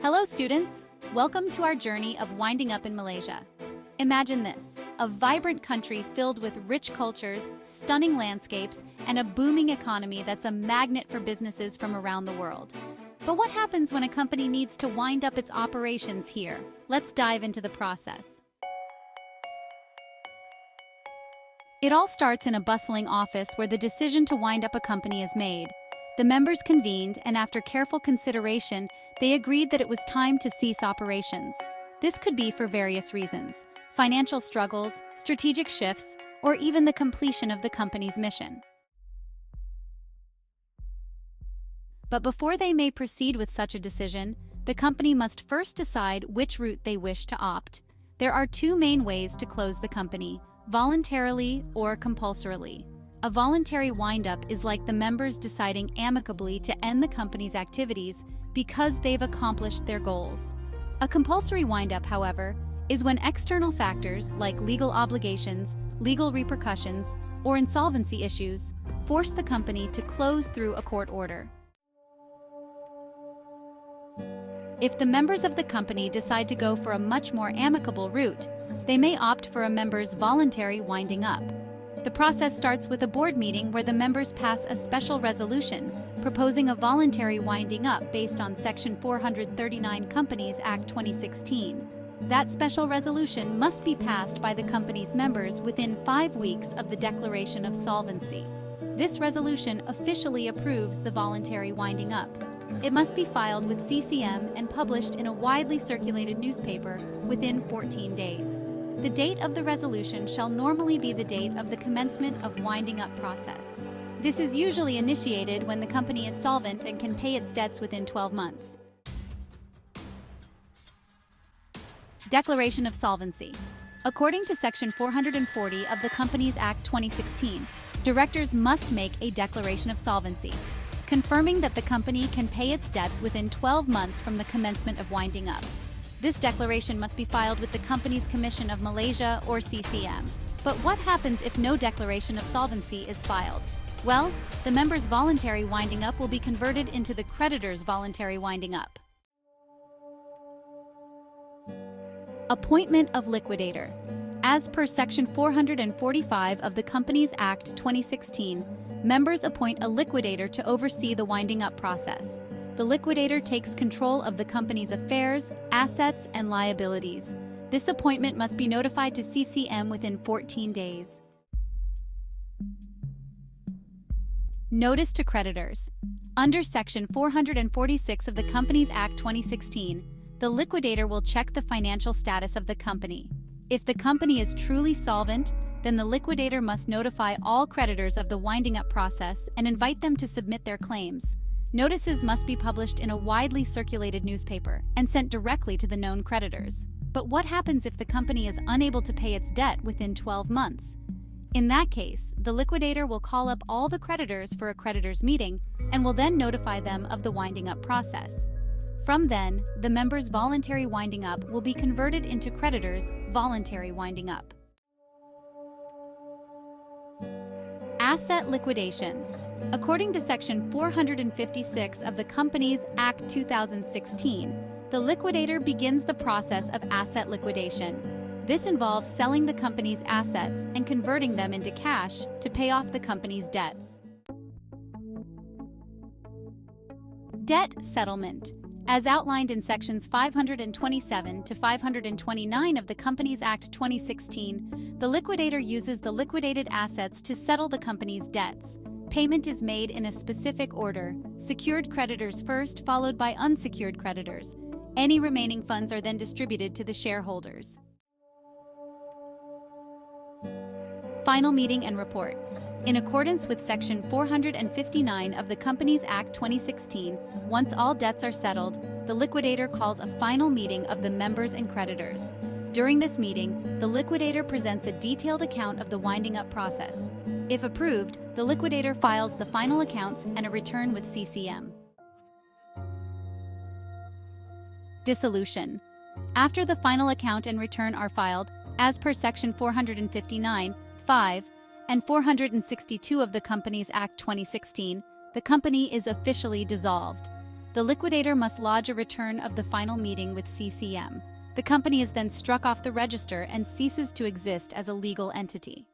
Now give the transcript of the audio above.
Hello students! Welcome to our journey of winding up in Malaysia. Imagine this, a vibrant country filled with rich cultures, stunning landscapes, and a booming economy that's a magnet for businesses from around the world. But what happens when a company needs to wind up its operations here? Let's dive into the process. It all starts in a bustling office where the decision to wind up a company is made. The members convened, and after careful consideration, they agreed that it was time to cease operations. This could be for various reasons: financial struggles, strategic shifts, or even the completion of the company's mission. But before they may proceed with such a decision, the company must first decide which route they wish to opt. There are two main ways to close the company: voluntarily or compulsorily. A voluntary wind-up is like the members deciding amicably to end the company's activities because they've accomplished their goals. A compulsory wind-up, however, is when external factors like legal obligations, legal repercussions, or insolvency issues force the company to close through a court order. If the members of the company decide to go for a much more amicable route, they may opt for a member's voluntary winding up. The process starts with a board meeting where the members pass a special resolution proposing a voluntary winding up based on Section 439 Companies Act 2016. That special resolution must be passed by the company's members within 5 weeks of the declaration of solvency. This resolution officially approves the voluntary winding up. It must be filed with CCM and published in a widely circulated newspaper within 14 days. The date of the resolution shall normally be the date of the commencement of winding up process. This is usually initiated when the company is solvent and can pay its debts within 12 months. Declaration of solvency. According to Section 440 of the Companies Act 2016, directors must make a declaration of solvency, confirming that the company can pay its debts within 12 months from the commencement of winding up. This declaration must be filed with the Companies Commission of Malaysia or CCM. But what happens if no declaration of solvency is filed? Well, the members' voluntary winding up will be converted into the creditors' voluntary winding up. Appointment of liquidator. As per Section 445 of the Companies Act 2016, members appoint a liquidator to oversee the winding up process. The liquidator takes control of the company's affairs, assets, and liabilities. This appointment must be notified to CCM within 14 days. Notice to creditors. Under Section 446 of the Companies Act 2016, the liquidator will check the financial status of the company. If the company is truly solvent, then the liquidator must notify all creditors of the winding up process and invite them to submit their claims. Notices must be published in a widely circulated newspaper and sent directly to the known creditors. But what happens if the company is unable to pay its debt within 12 months? In that case, the liquidator will call up all the creditors for a creditors' meeting and will then notify them of the winding up process. From then, the members' voluntary winding up will be converted into creditors' voluntary winding up. Asset liquidation. According to Section 456 of the Companies Act 2016, the liquidator begins the process of asset liquidation. This involves selling the company's assets and converting them into cash to pay off the company's debts. Debt settlement. As outlined in Sections 527 to 529 of the Companies Act 2016, the liquidator uses the liquidated assets to settle the company's debts. Payment is made in a specific order: secured creditors first, followed by unsecured creditors. Any remaining funds are then distributed to the shareholders. Final meeting and report. In accordance with Section 459 of the Companies Act 2016, once all debts are settled, the liquidator calls a final meeting of the members and creditors. During this meeting, the liquidator presents a detailed account of the winding up process. If approved, the liquidator files the final accounts and a return with CCM. Dissolution. After the final account and return are filed, as per Section 459, 5, and 462 of the Companies Act 2016, the company is officially dissolved. The the liquidator must lodge a return of the final meeting with CCM. The company is then struck off the register and ceases to exist as a legal entity.